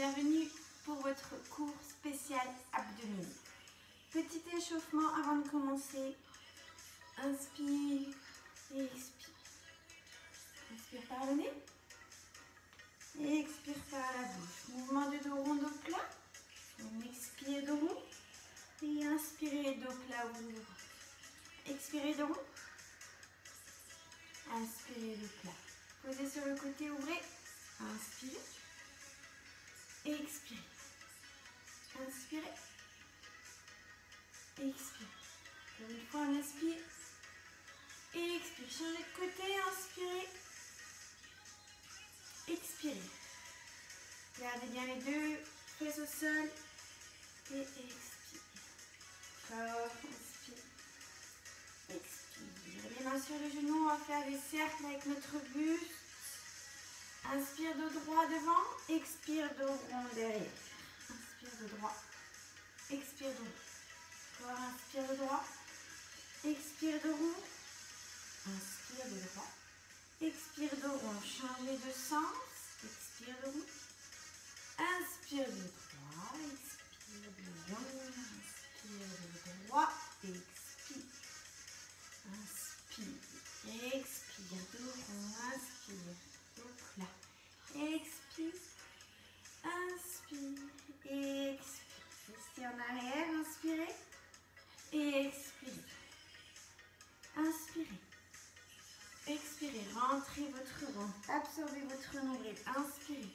bienvenue pour votre cours spécial abdominaux. Petit échauffement avant de commencer. Inspire et expire. Inspire par le nez. Et expire par la bouche. Mouvement de dos rond, dos plat. On expire dos rond. Et inspirez dos plat, ouvrez. Expirez dos rond. Inspirez dos plat. Posez sur le côté, ouvrez. Inspirez. Et expirez. Inspirez. Et expirez. Encore une fois, on inspire. Et expire. Changez de côté, inspirez. Expirez. Gardez bien les deux fesses au sol. Et expire. Encore, inspire. Expire. Les mains sur les genoux, on va faire des cercles avec notre buste. Inspire dos droit devant, expire dos rond derrière. Inspire dos droit, expire dos rond. Encore inspire dos droit, expire dos rond. Inspire dos droit, expire dos rond. Changez de sens, expire dos rond. Inspire dos droit, expire dos rond. Inspire dos droit, expire. Inspire, expire dos rond, inspire. Plat. Expire, inspire, expire. Restez en arrière, inspirez et expirez. Inspirez, expirez, rentrez votre ventre, absorbez votre nombril, inspirez.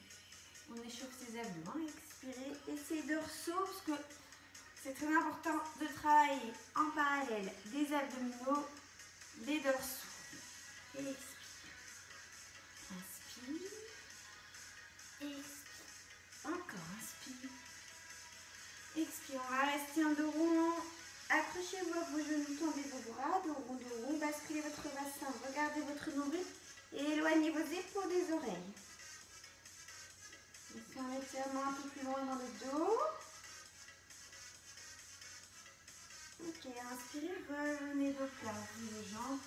On échauffe ses abdos, hein. Expirez et ses dorsaux parce que c'est très important de travailler en parallèle des abdominaux, des dorsaux. Et expire. Inspire, expire, encore inspire, expire, on va rester en dos rond, accrochez-vous à vos genoux, tendez vos bras, dos rond, basculez votre bassin, regardez votre nombril et éloignez vos épaules des oreilles. Laissez un étirement un peu plus loin dans le dos. Ok, inspirez, revenez dos plat, ouvrez les jambes.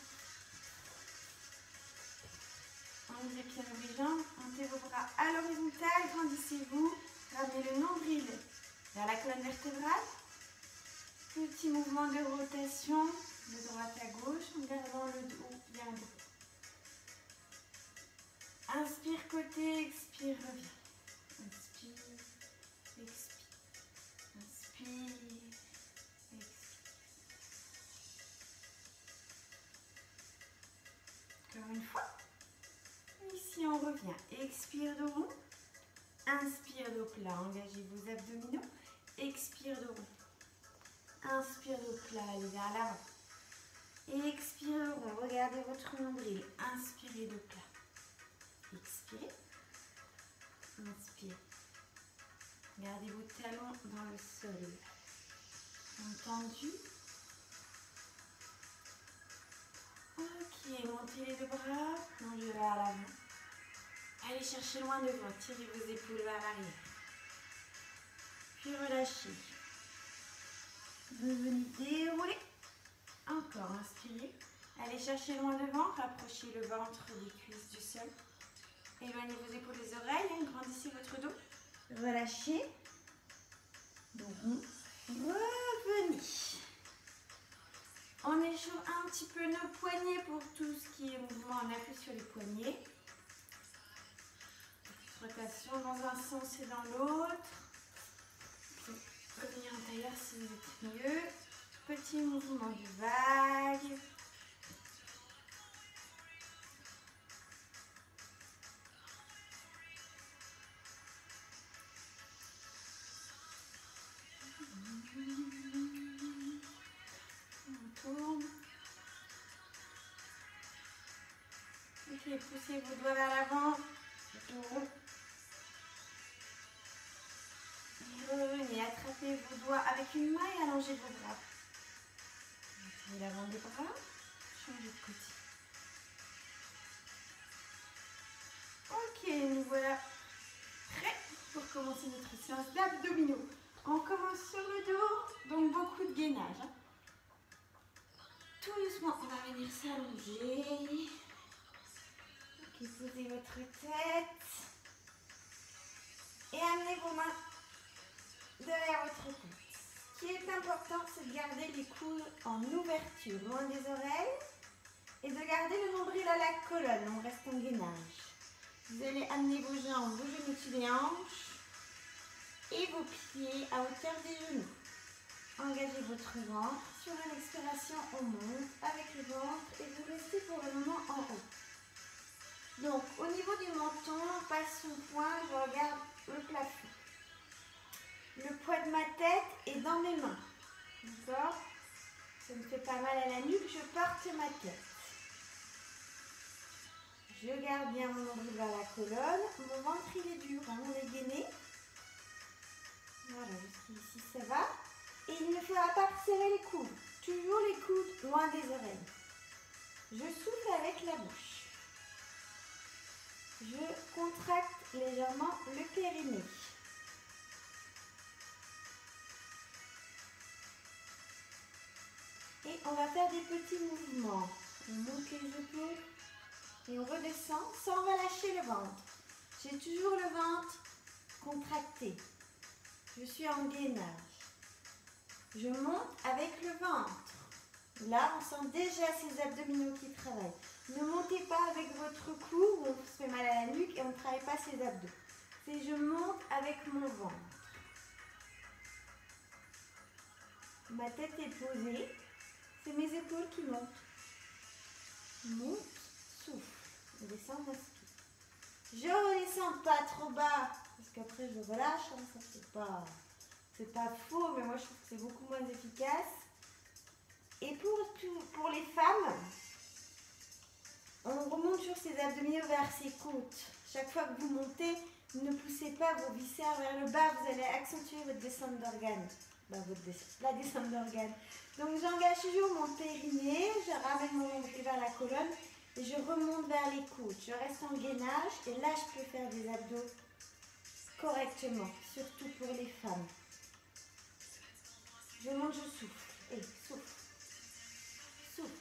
Enlevez les pieds, les jambes, montez vos bras à l'horizontale, grandissez-vous, ramenez le nombril vers la colonne vertébrale. Petit mouvement de rotation de droite à gauche en gardant le dos bien droit. Inspire côté, expire, reviens. Inspire, expire. Inspire, expire. Encore une fois. Ici, on revient. Expire dos rond. Inspire dos plat. Engagez vos abdominaux. Expire dos rond. Inspire dos plat. Allez vers l'avant. Expire dos rond. Regardez votre nombril. Inspirez dos plat. Expirez. Inspire. Gardez vos talons dans le sol. Entendu. Ok, montez les deux bras, plongez vers l'avant. Allez chercher loin devant, tirez vos épaules vers l'arrière. Puis relâchez. Revenez dérouler. Encore, inspirez. Allez chercher loin devant, rapprochez le ventre des cuisses du sol. Éloignez vos épaules des oreilles, grandissez votre dos. Relâchez. Donc, revenez. On échauffe un petit peu nos poignets pour tout ce qui est mouvement. On appuie sur les poignets. Petite rotation dans un sens et dans l'autre. Revenir en tailleur si vous êtes mieux. Petit mouvement de vague. Ok, poussez vos doigts vers l'avant. Revenez, attrapez vos doigts avec une main et allongez vos bras. Tirez l'avant des bras. Changez de côté. Ok, nous voilà prêts pour commencer notre séance d'abdominaux. On commence sur le dos, donc beaucoup de gainage. Hein. Tout doucement, on va venir s'allonger. Ok, posez votre tête. Et amenez vos mains derrière votre épaule. Ce qui est important, c'est de garder les coudes en ouverture, loin des oreilles, et de garder le nombril à la colonne. On reste en gainage. Vous allez amener vos jambes, vos genoux dessus des hanches et vos pieds à hauteur des genoux. Engagez votre ventre. Sur une expiration, on monte avec le ventre et vous restez pour le moment en haut. Donc, au niveau du menton, on passe son poing, je regarde le plafond. Le poids de ma tête est dans mes mains. D'accord? Ça me fait pas mal à la nuque, je porte ma tête. Je garde bien mon nombril vers la colonne. Mon ventre, il est dur, hein, on est gainé. Voilà, jusqu'ici, ça va. Et il ne faudra pas serrer les coudes. Toujours les coudes loin des oreilles. Je souffle avec la bouche. Je contracte légèrement le périnée. Et on va faire des petits mouvements. On monte les épaules et on redescend sans relâcher le ventre. J'ai toujours le ventre contracté. Je suis en gainage. Je monte avec le ventre. Là, on sent déjà ces abdominaux qui travaillent. Ne montez pas avec votre cou, on se fait mal à la nuque et on ne travaille pas ses abdos. C'est je monte avec mon ventre. Ma tête est posée. C'est mes épaules qui montent. Monte, souffle. Je descends, m'inspire. Je redescends pas trop bas. Parce qu'après je relâche. Hein, ça c'est pas faux, mais moi je trouve que c'est beaucoup moins efficace. Et pour les femmes, on remonte sur ses abdominaux vers ses côtes. Chaque fois que vous montez, ne poussez pas vos viscères vers le bas, vous allez accentuer votre descente d'organes. La descente d'organes. Donc j'engage toujours mon périnée, je ramène mon nombril vers la colonne et je remonte vers les côtes. Je reste en gainage et là je peux faire des abdos correctement, surtout pour les femmes. Je monte, je souffle. Et souffle. Souffle.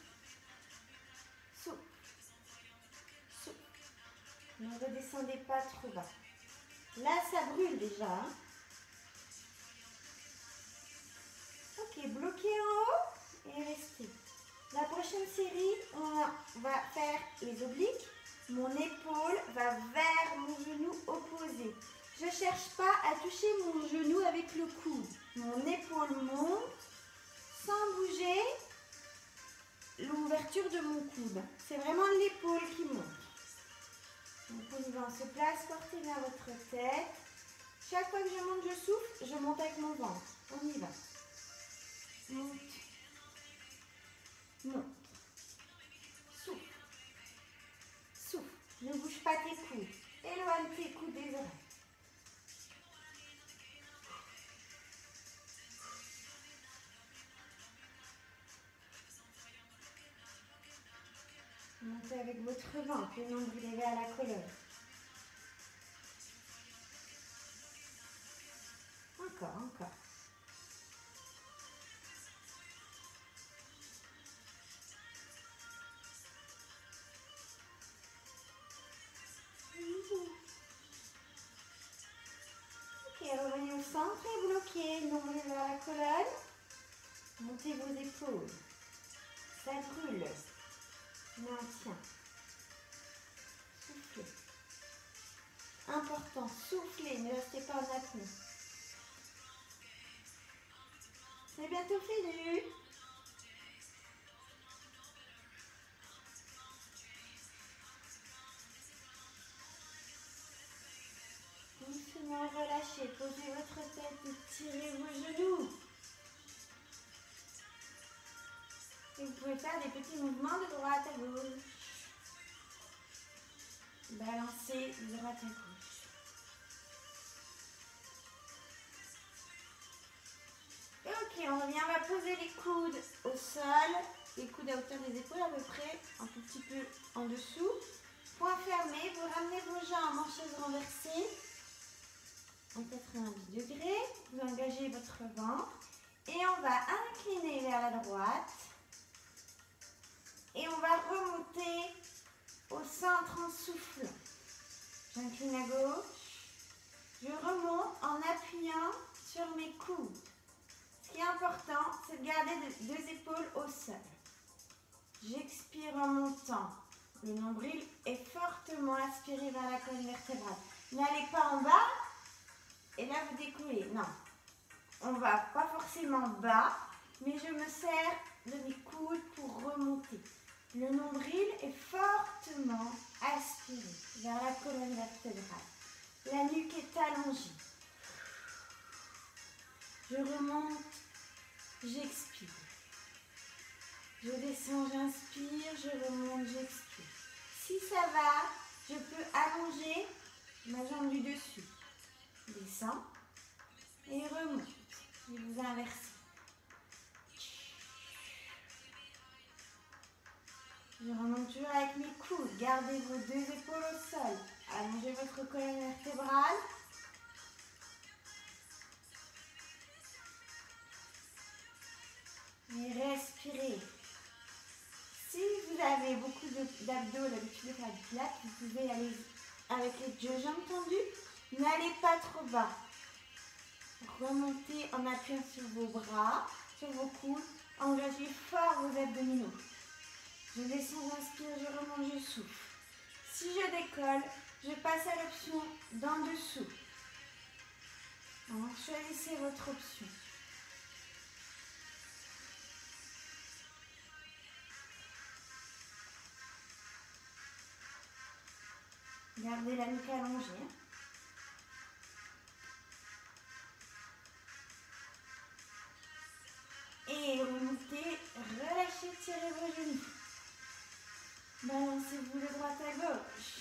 Souffle. Souffle. Ne redescendez pas trop bas. Là, ça brûle déjà. Hein. Ok, bloquez en haut et restez. La prochaine série, on va faire les obliques. Mon épaule va vers mon genou opposé. Je ne cherche pas à toucher mon genou avec le coude. Mon épaule monte sans bouger l'ouverture de mon coude. C'est vraiment l'épaule qui monte. Donc on y va, on se place, portez bien votre tête. Chaque fois que je monte, je souffle, je monte avec mon ventre. On y va. Monte. Monte. Souffle. Souffle. Ne bouge pas tes coudes. Éloigne tes coudes des oreilles. Montez avec votre ventre, le nombril vers la colonne. Encore. Ok, revenez au centre et bloquez le nombril vers la colonne. Montez vos épaules. Ça brûle. Maintien. Soufflez. Important, soufflez, ne restez pas en apnée. C'est bientôt fini. Doucement relâchez, posez votre tête et tirez vos genoux. Et vous pouvez faire des petits mouvements de droite à gauche. Balancez de droite à gauche. Et ok, on revient, on va poser les coudes au sol. Les coudes à hauteur des épaules à peu près, un tout petit peu en dessous. Point fermé, vous ramenez vos jambes en chaise renversée. En 90 degrés, vous engagez votre ventre. Et on va incliner vers la droite. Et on va remonter au centre en soufflant. J'incline à gauche. Je remonte en appuyant sur mes coudes. Ce qui est important, c'est de garder les deux épaules au sol. J'expire en montant. Le nombril est fortement aspiré vers la colonne vertébrale. N'allez pas en bas et là vous décollez. Non, on ne va pas forcément bas, mais je me sers de mes coudes pour remonter. Le nombril est fortement aspiré vers la colonne vertébrale. La nuque est allongée. Je remonte, j'expire. Je descends, j'inspire, je remonte, j'expire. Si ça va, je peux allonger ma jambe du dessus. Descends et remonte. Je vais vous inverser. Je remonte toujours avec mes coudes. Gardez vos deux épaules au sol. Allongez votre colonne vertébrale. Et respirez. Si vous avez beaucoup d'abdos, l'habitude de faire du pilates, vous pouvez aller avec les deux jambes tendues. N'allez pas trop bas. Remontez en appuyant sur vos bras, sur vos coudes. Engagez fort vos abdominaux. Je descends, j'inspire, je remonte, je souffle. Si je décolle, je passe à l'option d'en dessous. Alors, choisissez votre option. Gardez la nuque allongée. Et remontez, relâchez, tirez vos genoux. Balancez-vous de droite à gauche.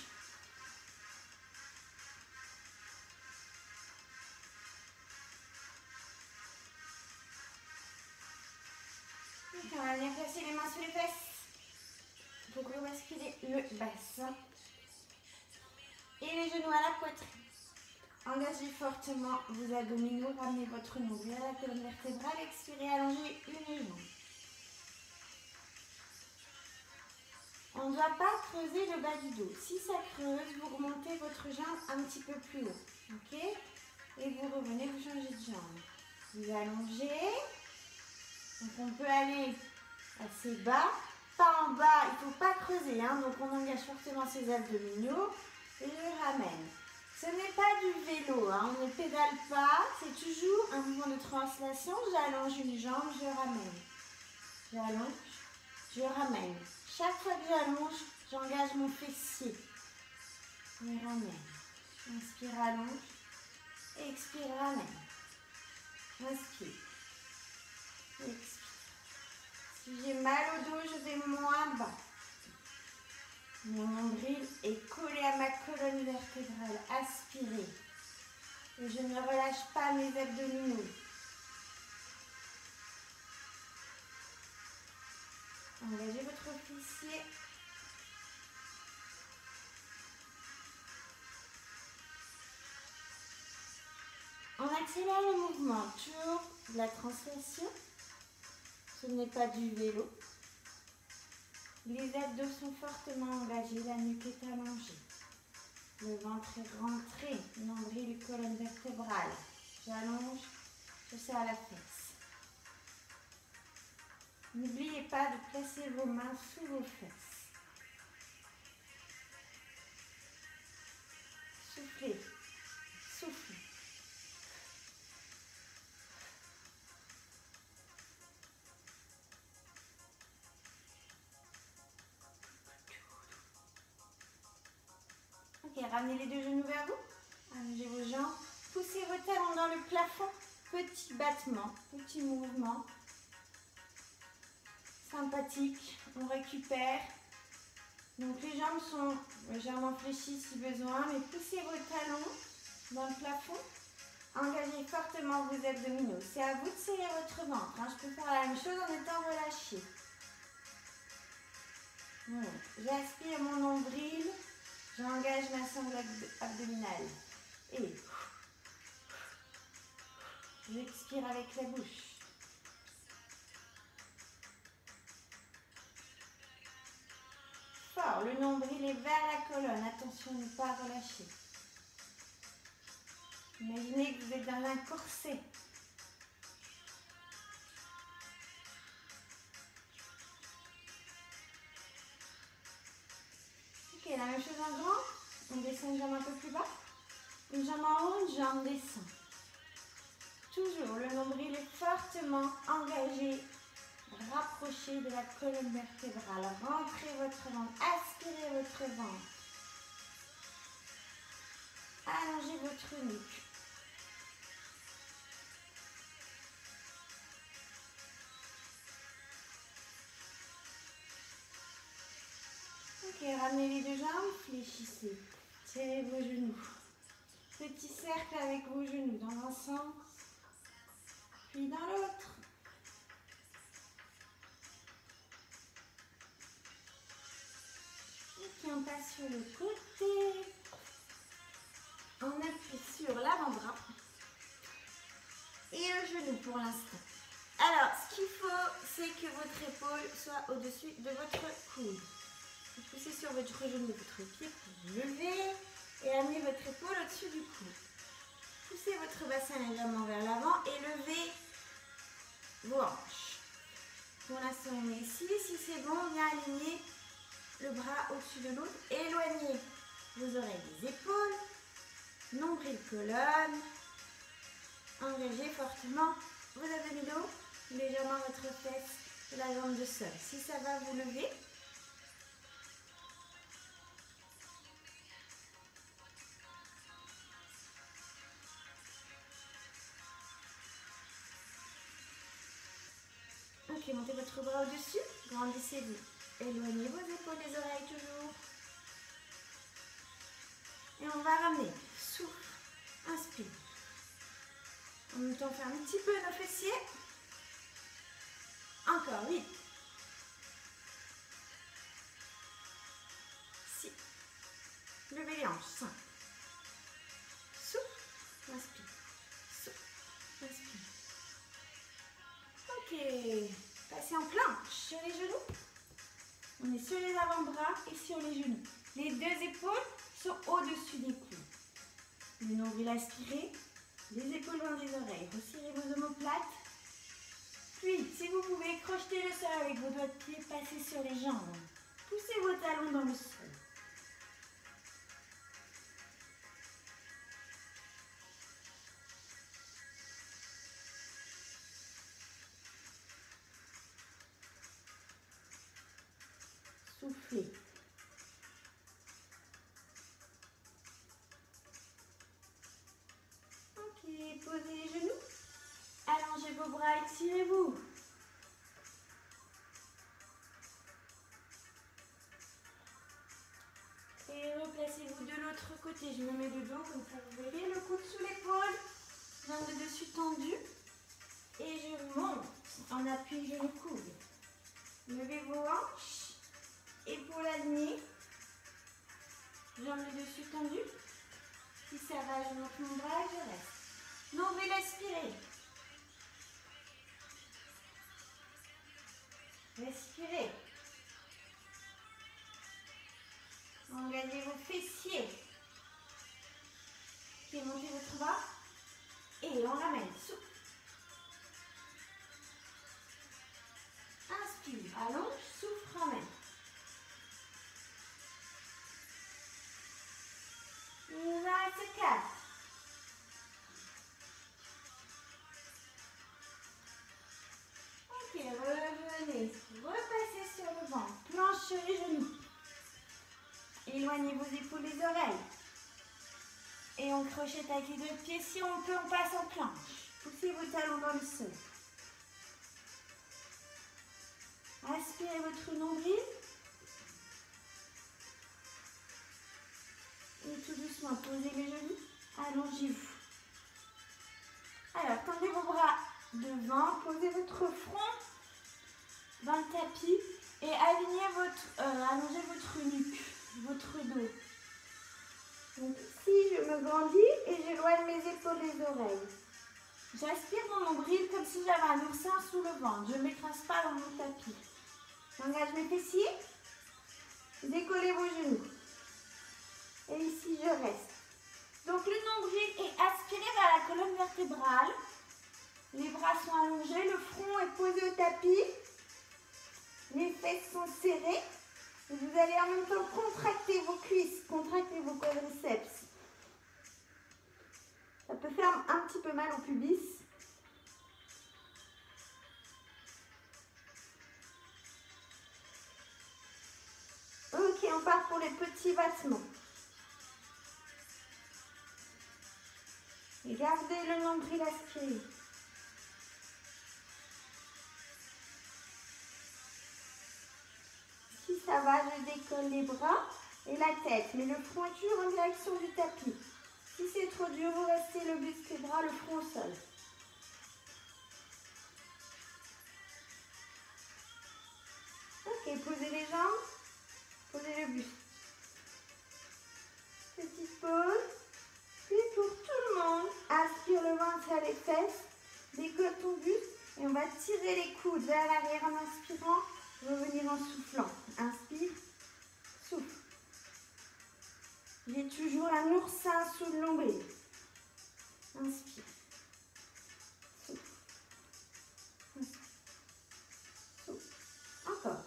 Et on va venir placer les mains sous les fesses pour rebasculer le bassin. Et les genoux à la poitrine. Engagez fortement vos abdominaux, ramenez votre nombril à la colonne vertébrale, expirez, allongez une jambe. On ne doit pas creuser le bas du dos. Si ça creuse, vous remontez votre jambe un petit peu plus haut. Ok? Et vous revenez, vous changez de jambe. Vous allongez. Donc on peut aller assez bas. Pas en bas, il ne faut pas creuser. Hein, donc on engage fortement ses abdominaux. Et je ramène. Ce n'est pas du vélo, hein, on ne pédale pas. C'est toujours un mouvement de translation. J'allonge une jambe, je ramène. J'allonge, je ramène. Chaque fois que j'allonge, j'engage mon fessier. Je ramène. Inspire, allonge. Expire, ramène. Inspire. Expire. Si j'ai mal au dos, je vais moins bas. Mon nombril est collé à ma colonne vertébrale. Aspirez. Et je ne relâche pas mes abdominaux. Engagez votre fessier. On accélère le mouvement. Toujours de la translation. Ce n'est pas du vélo. Les abdos sont fortement engagés. La nuque est allongée. Le ventre est rentré. Nombril, colonne vertébrale. J'allonge. Je serre la fesse. N'oubliez pas de placer vos mains sous vos fesses. Soufflez. Soufflez. Ok, ramenez les deux genoux vers vous. Allongez vos jambes. Poussez vos talons dans le plafond. Petit battement, petit mouvement. Sympathique. On récupère. Donc les jambes sont légèrement fléchies si besoin, mais poussez vos talons dans le plafond. Engagez fortement vos abdominaux. C'est à vous de serrer votre ventre. Hein. Je peux faire la même chose en étant relâché. Voilà. J'aspire mon nombril. J'engage ma sangle abdominale. Et j'expire avec la bouche. Fort, le nombril est vers la colonne. Attention à ne pas relâcher. Imaginez que vous êtes dans un corset. Ok, la même chose en grand. On descend une jambe un peu plus bas. Une jambe en haut, une jambe descend. Toujours, le nombril est fortement engagé. Rapprochez de la colonne vertébrale. Rentrez votre ventre. Aspirez votre ventre. Allongez votre nuque. Ok, ramenez les deux jambes, fléchissez. Tirez vos genoux. Petit cercle avec vos genoux dans un sens, puis dans l'autre. Et puis on passe sur le côté. On appuie sur l'avant-bras et le genou pour l'instant. Alors, ce qu'il faut, c'est que votre épaule soit au-dessus de votre coude. Vous poussez sur votre genou, votre pied pour lever et amenez votre épaule au-dessus du coude. Poussez votre bassin légèrement vers l'avant et levez vos hanches. Pour l'instant, on est ici. Si c'est bon, on vient aligner le bras au-dessus de l'autre. Éloignez vos oreilles des épaules. Nombril, colonne. Engagez fortement vos abdominaux, légèrement votre fesse et la jambe de sol. Si ça va, vous levez. Ok, montez votre bras au-dessus, grandissez-vous. Éloignez vos épaules des oreilles toujours. Et on va ramener. Souffle, inspire. En même temps, faire un petit peu nos fessiers. Encore, 8. 6. Levez les hanches, 5. Souffle, inspire. Souffle, inspire. Ok. Passez en planche sur les genoux. On est sur les avant-bras et sur les genoux. Les deux épaules sont au-dessus des coudes. Le nombril aspiré. Les épaules loin des oreilles. Resserrez vos omoplates. Puis, si vous pouvez, crochetez le sol avec vos doigts de pied. Passez sur les jambes. Poussez vos talons dans le sol. Soufflez. Ok, posez les genoux. Allongez vos bras, étirez-vous. Et replacez-vous de l'autre côté. Je me mets de dos, comme ça vous verrez. Le coude sous l'épaule. Main de dessus tendue. Et je monte en appui genou coude. Levez vos hanches. Épaules alignées. Jambes de dessus tendues. Si ça va, je monte mon bras et je reste. Nombril aspiré. Respirez. Engagez vos fessiers. Et montez votre bras. Et on ramène. Souffle. Inspire. Allonge. Souffle. Ramène. Il nous en reste 4. Ok, revenez. Repassez sur le ventre. Planche sur les genoux. Éloignez vos épaules des oreilles. Et on crochette avec les deux pieds. Si on peut, on passe en planche. Poussez vos talons dans le sol. Aspirez votre nombril. Et tout doucement, posez les genoux. Allongez-vous. Alors, tendez vos bras devant. Posez votre front dans le tapis. Et allongez votre nuque, votre dos. Donc ici, je me grandis et j'éloigne mes épaules des oreilles. J'aspire mon nombril comme si j'avais un oursin sous le ventre. Je ne m'écrase pas dans mon tapis. J'engage mes fessiers. Décollez vos genoux. Et ici, je reste. Donc le nombril est aspiré vers la colonne vertébrale. Les bras sont allongés, le front est posé au tapis. Les fesses sont serrées. Et vous allez en même temps contracter vos cuisses, contracter vos quadriceps. Ça peut faire un petit peu mal au pubis. Ok, on part pour les petits battements. Et gardez le nombril aspiré. Si ça va, je décolle les bras et la tête, mais le front est toujours en direction du tapis. Si c'est trop dur, vous restez le buste, les bras, le front au sol. Ok, posez les jambes, posez le buste. Petite pause. Puis pour tout le monde, aspire le ventre à les fesses, décolle ton buste et on va tirer les coudes vers l'arrière en inspirant, revenir en soufflant. Inspire, souffle. J'ai toujours un oursin sous le nombril. Inspire, souffle. Inspire, souffle. Encore.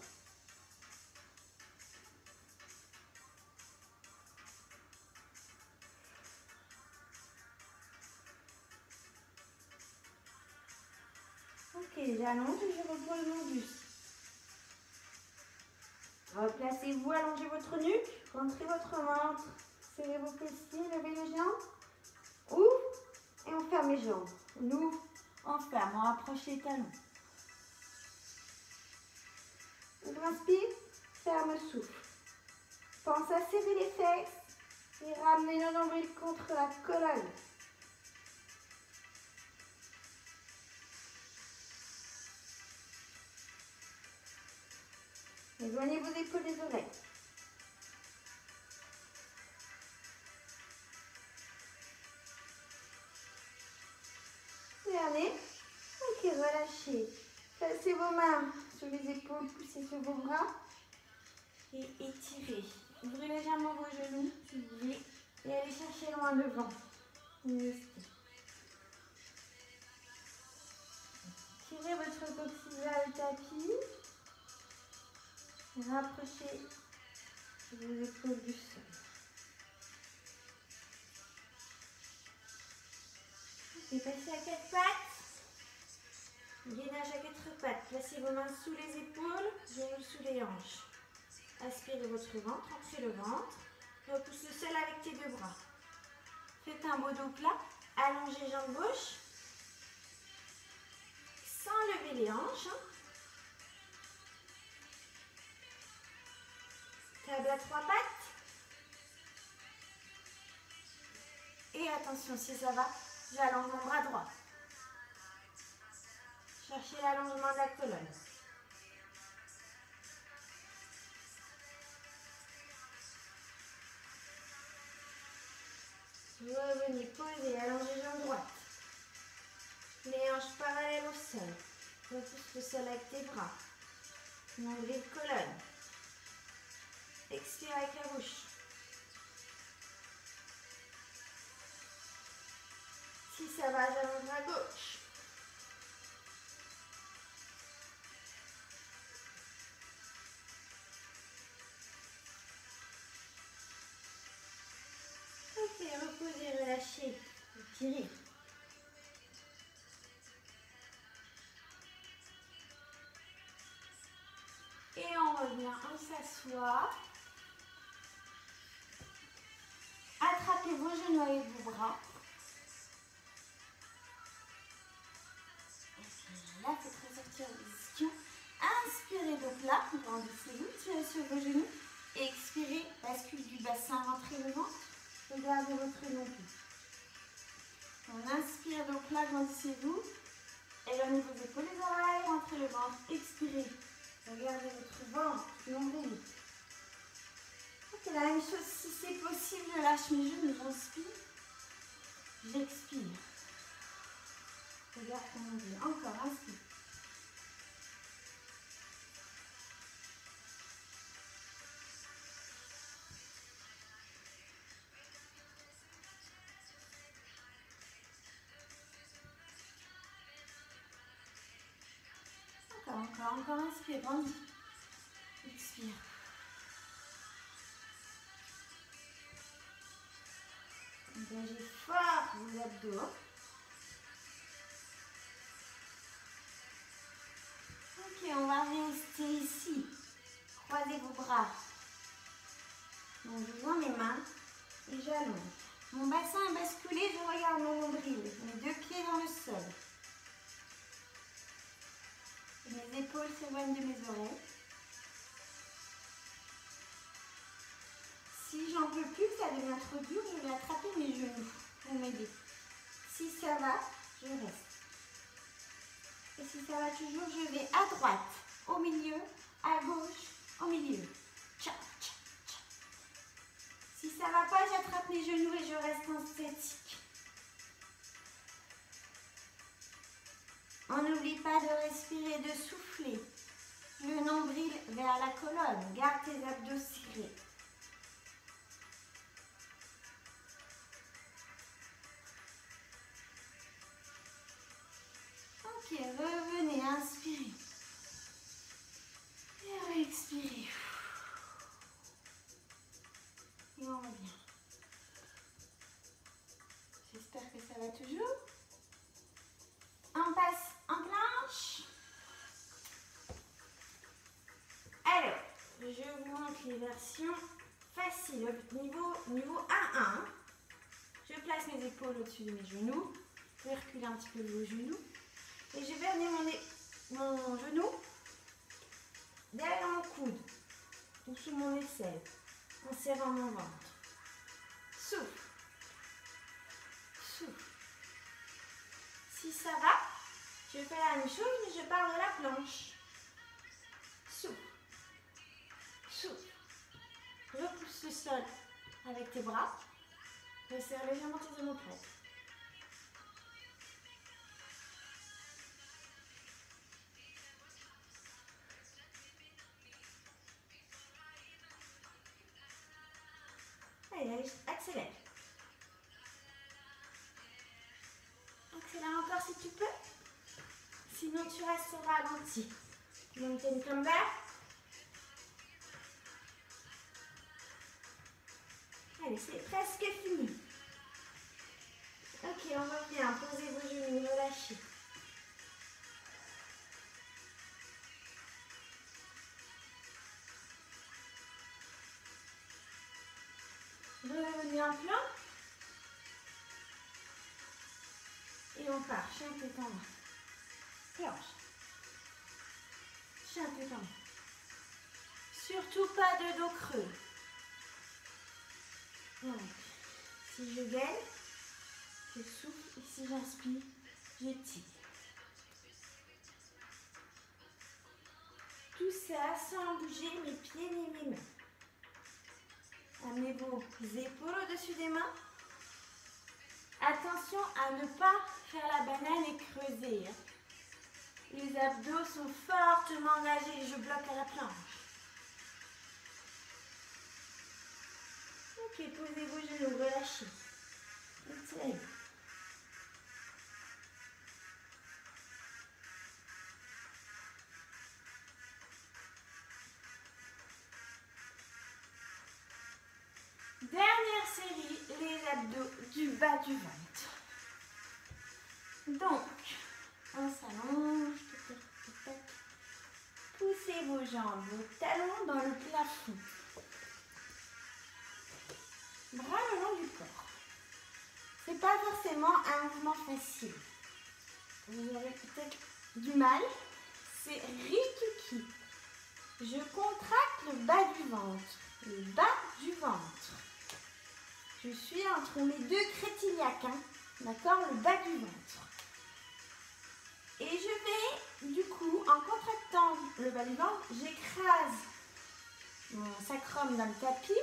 Ok, j'allonge et je repose mon buste. Replacez-vous, allongez votre nuque, rentrez votre ventre, serrez vos fessiers, levez les jambes, ouvre et on ferme les jambes. On ouvre, on ferme, on rapproche les talons. On inspire, ferme, souffle. Pense à serrer les fesses et ramener le nombril contre la colonne. Éloignez vos épaules des oreilles. Dernier. Ok, relâchez. Placez vos mains sur les épaules, poussez sur vos bras. Et étirez. Ouvrez légèrement vos genoux, si vous voulez. Et allez chercher loin devant. Tirez votre coccyx vers le tapis. Rapprochez vos épaules du sol. Et passez à quatre pattes. Gainage à quatre pattes. Placez vos mains sous les épaules, genoux sous les hanches. Aspirez votre ventre, entrez le ventre. Repousse le sol avec tes deux bras. Faites un beau dos plat. Allongez jambe gauche. Sans lever les hanches. Table à trois pattes. Et attention, si ça va, j'allonge mon bras droit. Cherchez l'allongement de la colonne. Revenez, posez, allongez jambe droite. Les hanches parallèles au sol. Repousse le sol avec tes bras. Nombril colonne. Expire avec la bouche. Si ça va, j'allonge à gauche. Ok, reposez, relâchez, étirez. Et on revient, on s'assoit. Attrapez vos genoux avec vos bras. Là, faites ressortir les ischions. Inspirez donc là, grandissez-vous, tirez sur vos genoux. Expirez, bascule du bassin, rentrez le ventre. Regardez votre nombril. On inspire donc là, grandissez-vous. Éloignez vos épaules, les oreilles, rentrez le ventre. Expirez. Regardez votre ventre, nombril. Ok, la même chose, si c'est possible, je lâche mes genoux, j'inspire. J'expire. Regarde ton nombril. Encore, inspire. encore, inspire, grandis. Expire. Engagez fort vos abdos. Ok, on va rester ici. Croisez vos bras. Donc, je joins mes mains et j'allonge. Mon bassin est basculé, je regarde mon nombril. Mes deux pieds dans le sol. Mes épaules s'éloignent de mes oreilles. Si j'en peux plus, ça devient trop dur, je vais attraper mes genoux pour m'aider. Si ça va, je reste. Et si ça va toujours, je vais à droite, au milieu, à gauche, au milieu. Tcha, tcha, tcha. Si ça ne va pas, j'attrape mes genoux et je reste en statique. On n'oublie pas de respirer, de souffler. Le nombril vers la colonne. Garde tes abdos serrés. Ok, revenez, inspirez. Et réexpirez. Et on revient. J'espère que ça va toujours. On passe en planche. Alors, je vous montre les versions faciles. Niveau 1-1. Je place mes épaules au-dessus de mes genoux. Je vais reculer un petit peu vos genoux. Et je vais amener mon genou derrière mon coude ou sous mon aisselle en serrant mon ventre. Souffle. Souffle. Si ça va, je fais la même chose, mais je pars de la planche. Souffle. Souffle. Repousse le sol avec tes bras. Resserre légèrement tes omoplates. Allez, accélère. Accélère encore si tu peux. Sinon, tu restes au ralenti. Mountain climber. Allez, c'est presque fini. Ok, on revient. Posez vos genoux, relâchez. Revenez en plan. Et on part. Chien tête en bas. Planche. Chien tête en bas. Surtout pas de dos creux. Donc, si je gaine, je souffle. Et si j'inspire, je tire. Tout ça sans bouger mes pieds ni mes mains. Amenez vos épaules au-dessus des mains. Attention à ne pas faire la banane et creuser. Les abdos sont fortement engagés. Je bloque à la planche. Ok, posez vos genoux, relâchez. Étirez. Dernière série, les abdos du bas du ventre. Donc, on s'allonge. Poussez vos jambes, vos talons dans le plafond. Bras le long du corps. C'est pas forcément un mouvement facile. Vous aurez peut-être du mal. C'est Rikiki. Je contracte le bas du ventre. Le bas du ventre. Je suis entre mes deux crétiliaques. D'accord? Le bas du ventre. Et je vais, du coup, en contractant le bas du ventre, j'écrase mon sacrum dans le tapis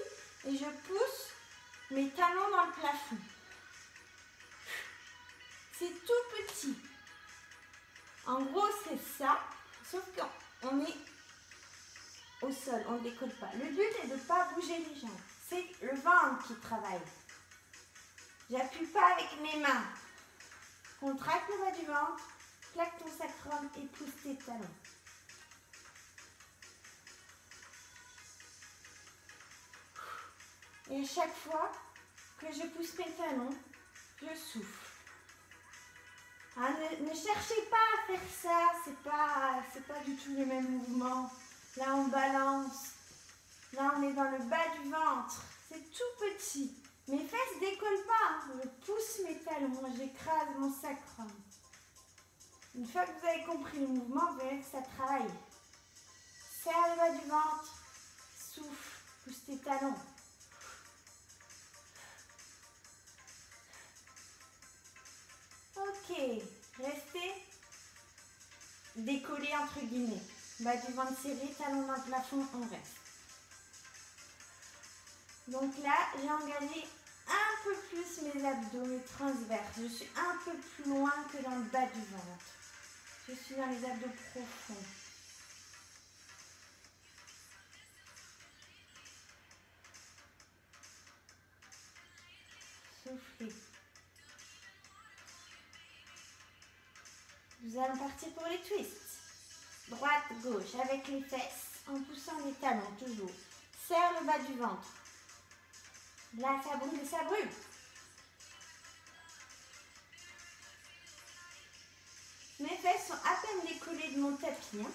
et je pousse mes talons dans le plafond. C'est tout petit. En gros, c'est ça, sauf qu'on est au sol, on ne décolle pas. Le but est de ne pas bouger les jambes. C'est le ventre qui travaille. J'appuie pas avec mes mains. Contracte le bas du ventre, plaque ton sacrum et pousse tes talons. Et à chaque fois que je pousse mes talons, je souffle. Ah, ne cherchez pas à faire ça, c'est pas du tout le même mouvement. Là on balance, là on est dans le bas du ventre, c'est tout petit. Mes fesses décollent pas, je pousse mes talons, j'écrase mon sacrum. Une fois que vous avez compris le mouvement, vous verrez que ça travaille. Serre le bas du ventre, souffle, pousse tes talons. Ok, restez décollé entre guillemets. Bas du ventre serré, talons dans le plafond, on reste. Donc là, j'ai engagé un peu plus mes abdos, mes transverses. Je suis un peu plus loin que dans le bas du ventre. Je suis dans les abdos profonds. Soufflez. Nous allons partir pour les twists. Droite, gauche, avec les fesses, en poussant les talons, toujours. Serre le bas du ventre. Là, ça brûle et ça brûle. Mes fesses sont à peine décollées de mon tapis. Hein.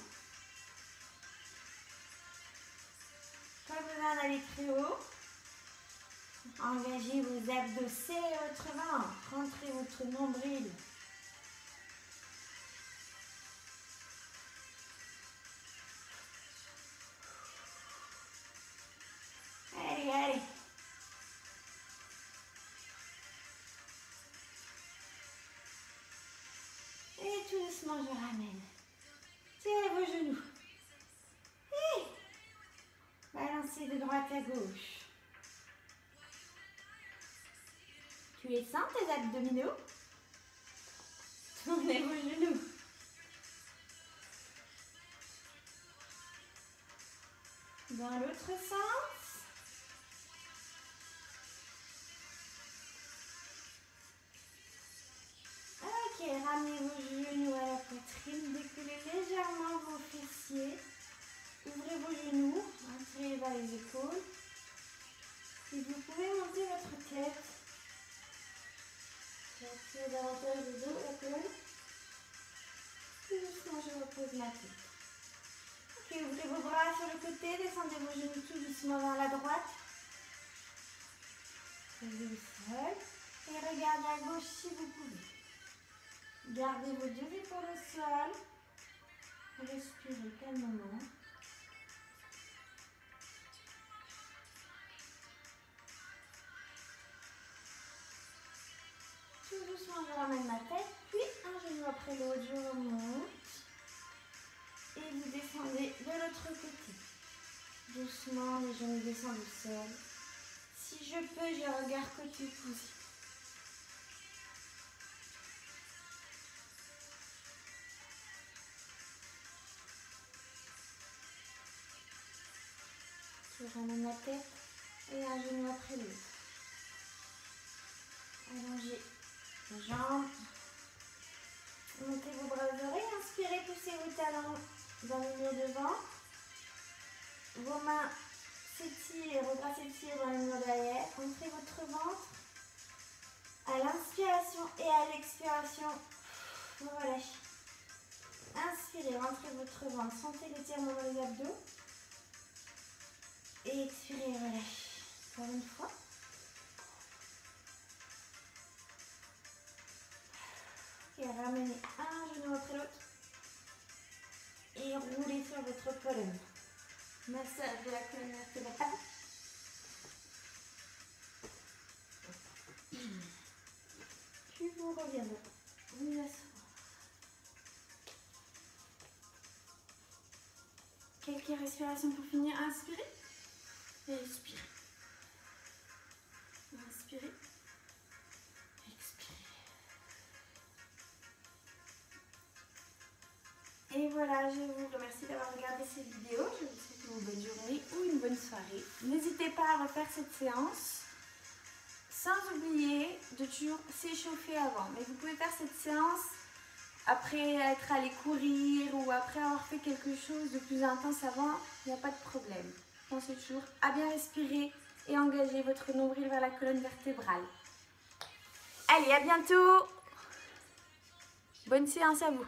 Pas besoin d'aller très haut. Engagez vos abdos, serrez votre ventre, rentrez votre nombril. Allez, allez. Et tout doucement, je ramène. Tirez vos genoux. Et balancez de droite à gauche. Tu les sens, tes abdominaux? Tournez vos genoux. Dans l'autre sens. Ok, ramenez vos genoux à la poitrine. Décollez légèrement vos fessiers. Ouvrez vos genoux. Rentrez vers les épaules. Et vous pouvez monter votre tête. J'attire davantage le dos, la colonne. Tout doucement, je repose ma tête. Ok, ouvrez vos bras sur le côté. Descendez vos genoux tout doucement vers la droite. Posez au sol. Et regardez à gauche si vous pouvez. Gardez vos deux épaules au sol. Respirez calmement. Tout doucement, je ramène ma tête. Puis un genou après l'autre, je remonte. Et vous descendez de l'autre côté. Doucement, les genoux descendent au sol. Si je peux, je regarde côté pouce. Je ramène la tête et un genou après l'autre. Allongez les jambes. Montez vos bras aux oreilles. Inspirez, poussez vos talons dans le mur devant. Vos mains s'étirent, vos bras s'étirent dans le mur derrière. Rentrez votre ventre. À l'inspiration et à l'expiration, vous relâchez. Inspirez, rentrez votre ventre. Sentez l'étirement dans les abdos. Et expirez, relâchez. Encore une fois. Et ramenez un genou après l'autre. Et roulez sur votre colonne. Massage de la colonne vertébrale. Puis vous reviendrez. Vous asseoir. Quelques respirations pour finir. Inspirez. Et expirez. Inspirez. Expirez. Et voilà, je vous remercie d'avoir regardé cette vidéo. Je vous souhaite une bonne journée ou une bonne soirée. N'hésitez pas à refaire cette séance. Sans oublier de toujours s'échauffer avant. Mais vous pouvez faire cette séance après être allé courir ou après avoir fait quelque chose de plus intense avant. Il n'y a pas de problème. Pensez toujours à bien respirer, et engagez votre nombril vers la colonne vertébrale. Allez, à bientôt. Bonne séance à vous.